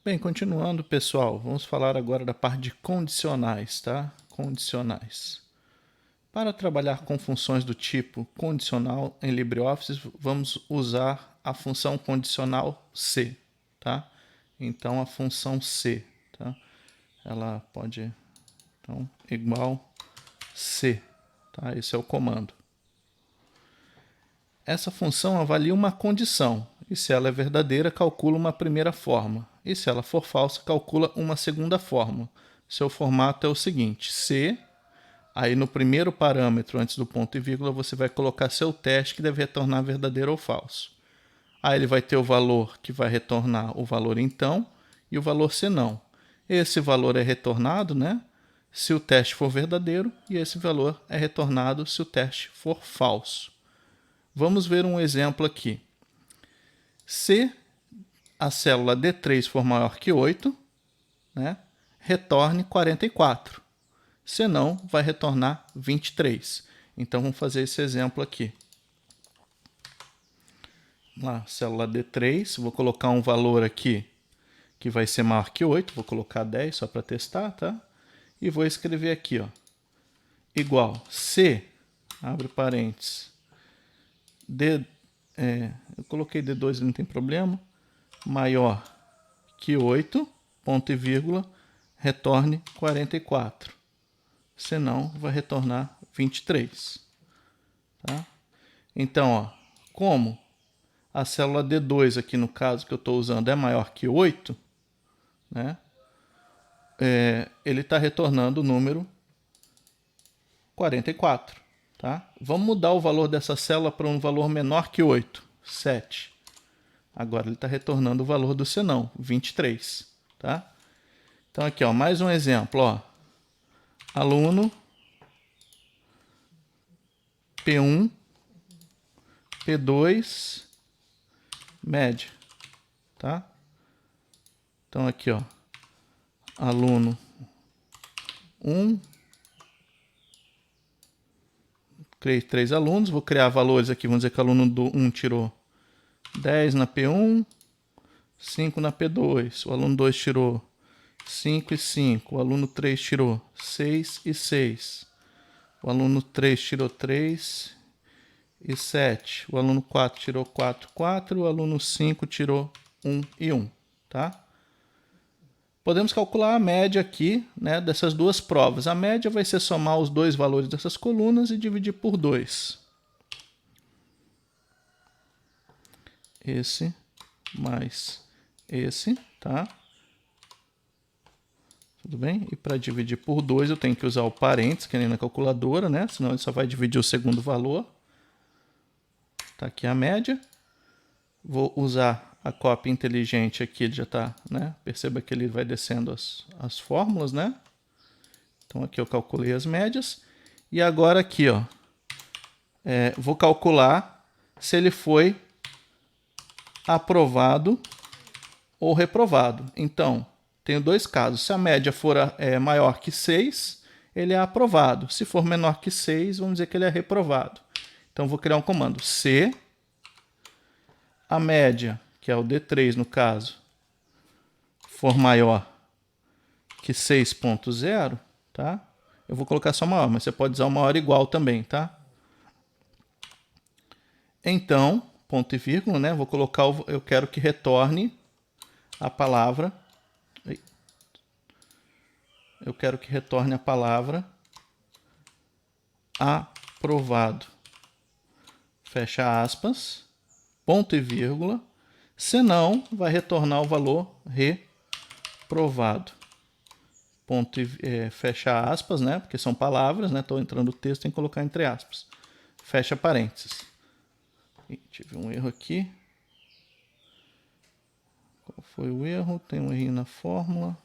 Bem, continuando, pessoal, vamos falar agora da parte de condicionais, tá? Condicionais. Para trabalhar com funções do tipo condicional em LibreOffice, vamos usar a função condicional C, tá? Então, a função C, tá? Ela pode, então, igual C, tá? Esse é o comando. Essa função avalia uma condição, e se ela é verdadeira, calcula uma primeira forma, e se ela for falsa, calcula uma segunda forma. Seu formato é o seguinte: C, aí no primeiro parâmetro, antes do ponto e vírgula, você vai colocar seu teste que deve retornar verdadeiro ou falso. Aí ele vai ter o valor que vai retornar o valor então, e o valor se não. Esse valor é retornado, né, se o teste for verdadeiro, e esse valor é retornado se o teste for falso. Vamos ver um exemplo aqui. Se a célula D3 for maior que 8, né, retorne 44. Se não, vai retornar 23. Então, vamos fazer esse exemplo aqui. Lá, célula D3, vou colocar um valor aqui que vai ser maior que 8, vou colocar 10 só para testar, tá? E vou escrever aqui, ó, igual C, abre parênteses, eu coloquei D2, não tem problema, maior que 8, ponto e vírgula, retorne 44. Senão, vai retornar 23. Tá? Então, ó, como a célula D2 aqui no caso que eu estou usando é maior que 8, né, ele está retornando o número 44. Tá? Vamos mudar o valor dessa célula para um valor menor que 8, 7. Agora ele está retornando o valor do senão, 23. Tá? Então aqui, ó, mais um exemplo. Ó. Aluno P1, P2, média. Tá? Então aqui, ó, aluno 1, criei 3 alunos, vou criar valores aqui, vamos dizer que o aluno do 1 tirou 10 na P1, 5 na P2, o aluno 2 tirou 5 e 5, o aluno 3 tirou 6 e 6, o aluno 3 tirou 3 e 7, o aluno 4 tirou 4 e 4, o aluno 5 tirou 1 e 1, tá? Podemos calcular a média aqui, né, dessas duas provas. A média vai ser somar os dois valores dessas colunas e dividir por 2. Esse mais esse, tá? Tudo bem? E para dividir por 2 eu tenho que usar o parênteses, que nem na calculadora, né? Senão ele só vai dividir o segundo valor. Tá aqui a média. Vou usar a cópia inteligente aqui, ele já está, né? Perceba que ele vai descendo as fórmulas, né? Então aqui eu calculei as médias. E agora aqui, ó, vou calcular se ele foi aprovado ou reprovado. Então, tenho dois casos. Se a média for maior que 6, ele é aprovado. Se for menor que 6, vamos dizer que ele é reprovado. Então, vou criar um comando. Se a média, que é o D3 no caso, for maior que 6.0, tá? Eu vou colocar só maior, mas você pode usar o maior igual também, tá? Então, ponto e vírgula, né? Vou colocar, eu quero que retorne a palavra. Eu quero que retorne a palavra aprovado. Fecha aspas, ponto e vírgula. Senão, vai retornar o valor reprovado. Ponto e, fecha aspas, né? Porque são palavras, né? Estou entrando o texto, tem que colocar entre aspas. Fecha parênteses. E tive um erro aqui. Qual foi o erro? Tem um erro na fórmula.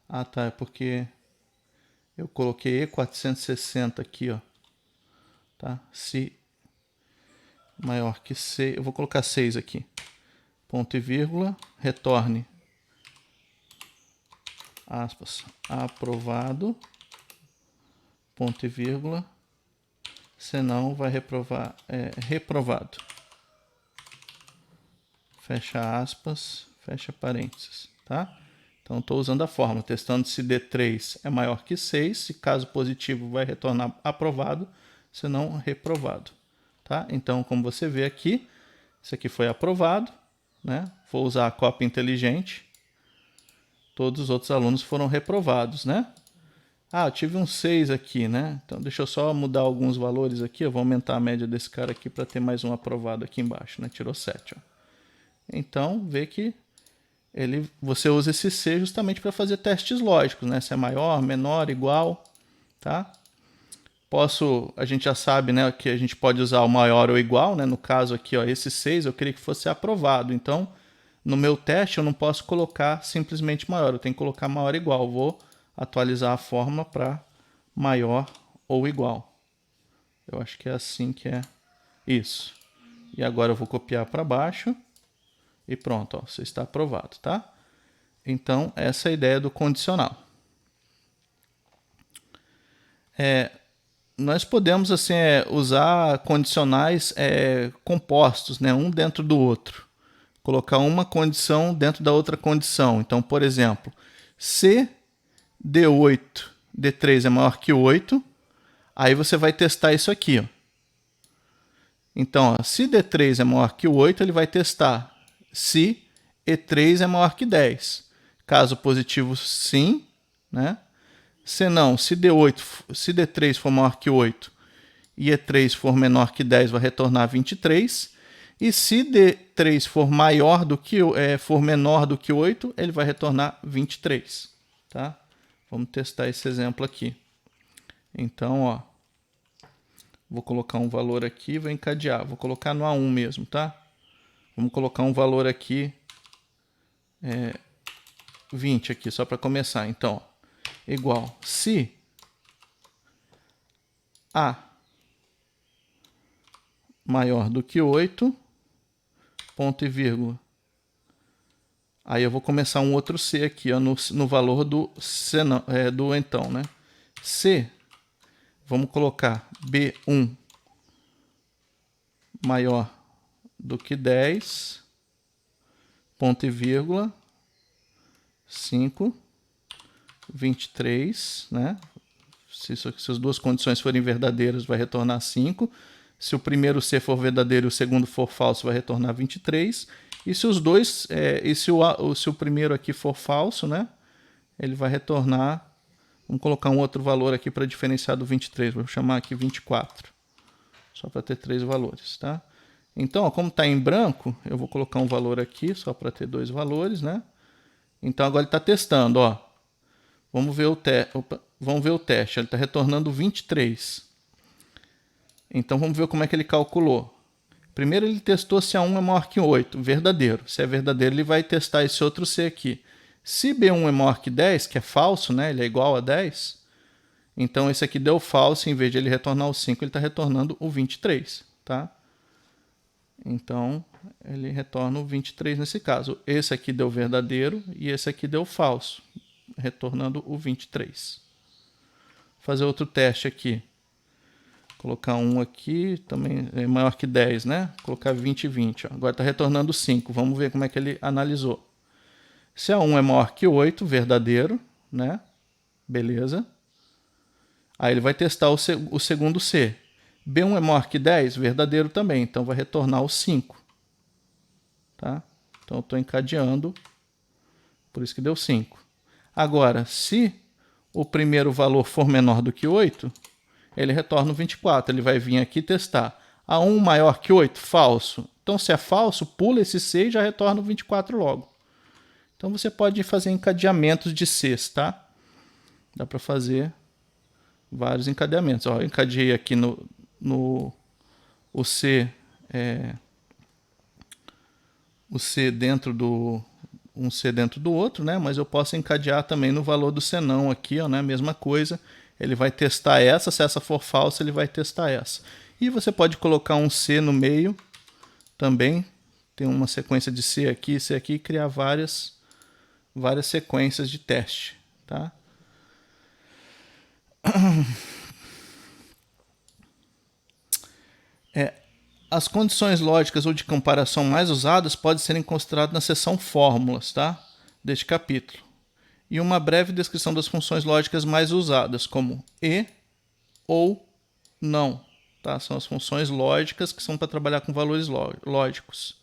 Ah, tá. É porque eu coloquei E460 aqui, ó. Tá? Se maior que 6, eu vou colocar 6 aqui. Ponto e vírgula, retorne, aspas, aprovado, ponto e vírgula, senão vai reprovar, reprovado. fecha aspas, fecha parênteses, tá? Então, estou usando a fórmula, testando se D3 é maior que 6, se caso positivo vai retornar aprovado, se não, reprovado, tá? Então, como você vê aqui, isso aqui foi aprovado, né? Vou usar a cópia inteligente, todos os outros alunos foram reprovados, né? Ah, eu tive um 6 aqui, né? Então, deixa eu só mudar alguns valores aqui, eu vou aumentar a média desse cara aqui para ter mais um aprovado aqui embaixo, né? Tirou 7, ó. Então, vê que você usa esse C justamente para fazer testes lógicos, né? Se é maior, menor, igual, tá? A gente já sabe, né, que a gente pode usar o maior ou igual, né? No caso aqui, ó, esse 6 eu queria que fosse aprovado. Então, no meu teste eu não posso colocar simplesmente maior, eu tenho que colocar maior ou igual. Vou atualizar a fórmula para maior ou igual. Eu acho que é assim que é isso. E agora eu vou copiar para baixo. E pronto, ó, você está aprovado, tá? Então, essa é a ideia do condicional. Nós podemos assim, usar condicionais compostos, né? Um dentro do outro. Colocar uma condição dentro da outra condição. Então, por exemplo, se D3 é maior que 8, aí você vai testar isso aqui. Ó. Então, ó, se D3 é maior que 8, ele vai testar se E3 é maior que 10. Caso positivo, sim. Né? Se não, se D3 for maior que 8 e E3 for menor que 10, vai retornar 23. E se D3 for for menor do que 8, ele vai retornar 23. Tá? Vamos testar esse exemplo aqui. Então, ó, vou colocar um valor aqui e vou encadear. Vou colocar no A1 mesmo, tá? Vamos colocar um valor aqui, 20 aqui, só para começar. Então, ó, igual, se A maior do que 8, ponto e vírgula. Aí eu vou começar um outro C aqui, ó, no valor do C, não, do então, né? Se, vamos colocar B1 maior do que 10, ponto e vírgula, 5, 23, né? Se as duas condições forem verdadeiras, vai retornar 5. Se o primeiro C for verdadeiro e o segundo for falso, vai retornar 23. E se os dois, se o primeiro aqui for falso, né? Ele vai retornar, vamos colocar um outro valor aqui para diferenciar do 23, vou chamar aqui 24, só para ter 3 valores, tá? Então, ó, como está em branco, eu vou colocar um valor aqui, só para ter 2 valores, né? Então, agora ele está testando, ó. Vamos ver o teste, ele está retornando 23. Então, vamos ver como é que ele calculou. Primeiro, ele testou se A1 é maior que 8, verdadeiro. Se é verdadeiro, ele vai testar esse outro C aqui. Se B1 é maior que 10, que é falso, né? Ele é igual a 10. Então, esse aqui deu falso, em vez de ele retornar o 5, ele está retornando o 23, tá? Então, ele retorna o 23 nesse caso. Esse aqui deu verdadeiro e esse aqui deu falso, retornando o 23. Vou fazer outro teste aqui. Colocar um aqui, também é maior que 10, né? Colocar 20 e 20. Ó. Agora está retornando 5. Vamos ver como é que ele analisou. Se A1 é maior que 8, verdadeiro, né? Beleza. Aí ele vai testar o segundo C. B1 é maior que 10, verdadeiro também. Então vai retornar o 5. Tá? Então eu estou encadeando, por isso que deu 5. Agora, se o primeiro valor for menor do que 8, ele retorna o 24. Ele vai vir aqui testar. A1 maior que 8? Falso. Então, se é falso, pula esse C e já retorna o 24 logo. Então, você pode fazer encadeamentos de Cs, tá? Dá para fazer vários encadeamentos. Ó, eu encadeei aqui o C, o C dentro do um C dentro do outro, né? Mas eu posso encadear também no valor do senão aqui, ó, né? Mesma coisa. Ele vai testar essa, se essa for falsa, ele vai testar essa. E você pode colocar um C no meio também. Tem uma sequência de C aqui e criar várias sequências de teste, tá? As condições lógicas ou de comparação mais usadas podem ser consideradas na seção fórmulas, tá? Deste capítulo. E uma breve descrição das funções lógicas mais usadas, como e ou não. Tá? São as funções lógicas que são para trabalhar com valores lógicos.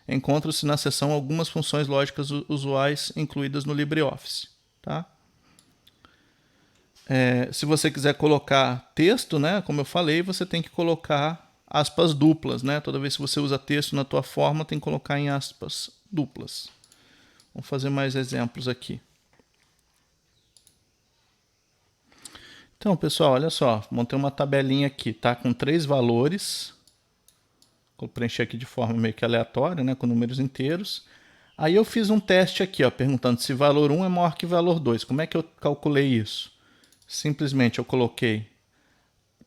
Encontram-se na seção algumas funções lógicas usuais incluídas no LibreOffice. Tá? Se você quiser colocar texto, né, como eu falei, você tem que colocar aspas duplas. Né? Toda vez que você usa texto na tua forma, tem que colocar em aspas duplas. Vamos fazer mais exemplos aqui. Então, pessoal, olha só, montei uma tabelinha aqui, tá? Com 3 valores. Vou preencher aqui de forma meio que aleatória, né? Com números inteiros. Aí eu fiz um teste aqui, ó, perguntando se valor 1 é maior que valor 2. Como é que eu calculei isso? Simplesmente eu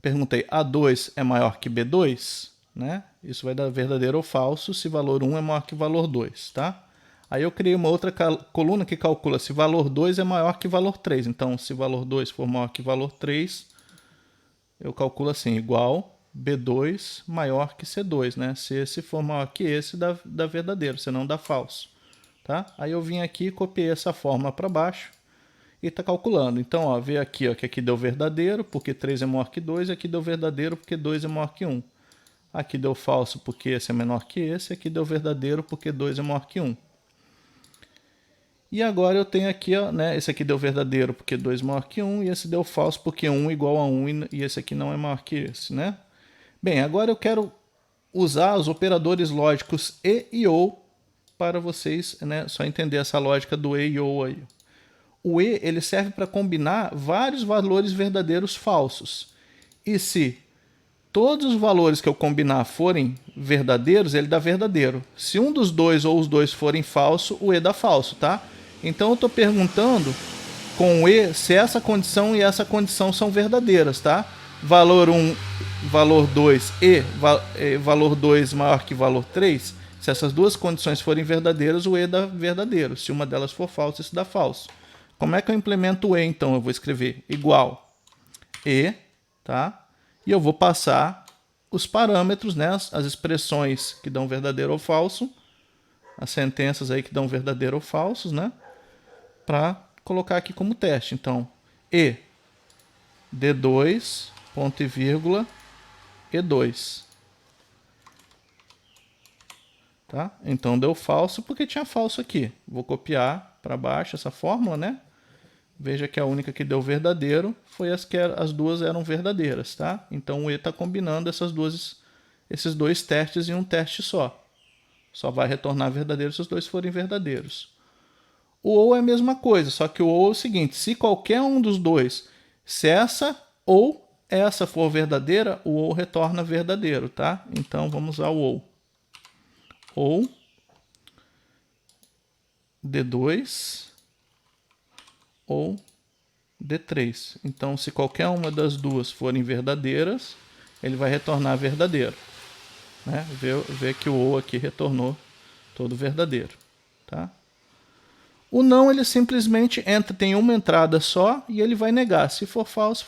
perguntei, A2 é maior que B2? Né? Isso vai dar verdadeiro ou falso se valor 1 é maior que valor 2, tá? Aí eu criei uma outra coluna que calcula se valor 2 é maior que valor 3. Então, se valor 2 for maior que valor 3, eu calculo assim, igual B2 maior que C2. Né? Se esse for maior que esse, dá verdadeiro, senão dá falso. Tá? Aí eu vim aqui, copiei essa fórmula para baixo e está calculando. Então, ó, vê aqui, ó, que aqui deu verdadeiro, porque 3 é maior que 2, e aqui deu verdadeiro, porque 2 é maior que 1. Aqui deu falso, porque esse é menor que esse, aqui deu verdadeiro, porque 2 é maior que 1. E agora eu tenho aqui, ó, né, esse aqui deu verdadeiro porque 2 é maior que 1, e esse deu falso porque 1 igual a 1, e esse aqui não é maior que esse, né? Bem, agora eu quero usar os operadores lógicos e ou para vocês, né, só entender essa lógica do e ou aí. O e ele serve para combinar vários valores verdadeiros falsos. E se todos os valores que eu combinar forem verdadeiros, ele dá verdadeiro. Se um dos dois ou os dois forem falso, o e dá falso, tá? Então eu estou perguntando com o e se essa condição e essa condição são verdadeiras, tá? Valor 1, valor 2 e valor 2 maior que valor 3, se essas duas condições forem verdadeiras, o e dá verdadeiro. Se uma delas for falsa, isso dá falso. Como é que eu implemento o e, então? Eu vou escrever igual e, tá? E eu vou passar os parâmetros, né, as expressões que dão verdadeiro ou falso, as sentenças aí que dão verdadeiro ou falsos, né, para colocar aqui como teste. Então, e D2, ponto e vírgula, E2. Tá? Então deu falso porque tinha falso aqui. Vou copiar para baixo essa fórmula, né? Veja que a única que deu verdadeiro foi as duas eram verdadeiras, tá? Então o E está combinando esses dois testes em um teste só. Só vai retornar verdadeiro se os dois forem verdadeiros. O ou é a mesma coisa, só que o ou é o seguinte, se qualquer um dos dois, se essa ou essa for verdadeira, o ou retorna verdadeiro, tá? Então vamos usar o ou. Ou D2 ou D3. Então, se qualquer uma das duas forem verdadeiras, ele vai retornar verdadeiro. Né? Vê que o ou aqui retornou todo verdadeiro. Tá? O não, ele simplesmente tem uma entrada só e ele vai negar. Se for falso,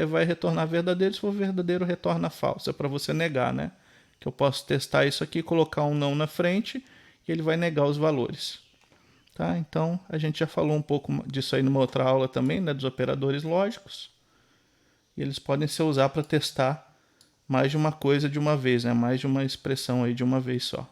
vai retornar verdadeiro. Se for verdadeiro, retorna falso. É para você negar, né? Que eu posso testar isso aqui, colocar um não na frente e ele vai negar os valores. Tá? Então, a gente já falou um pouco disso aí numa outra aula também, né, dos operadores lógicos. E eles podem ser usados para testar mais de uma coisa de uma vez, né, mais de uma expressão aí de uma vez só.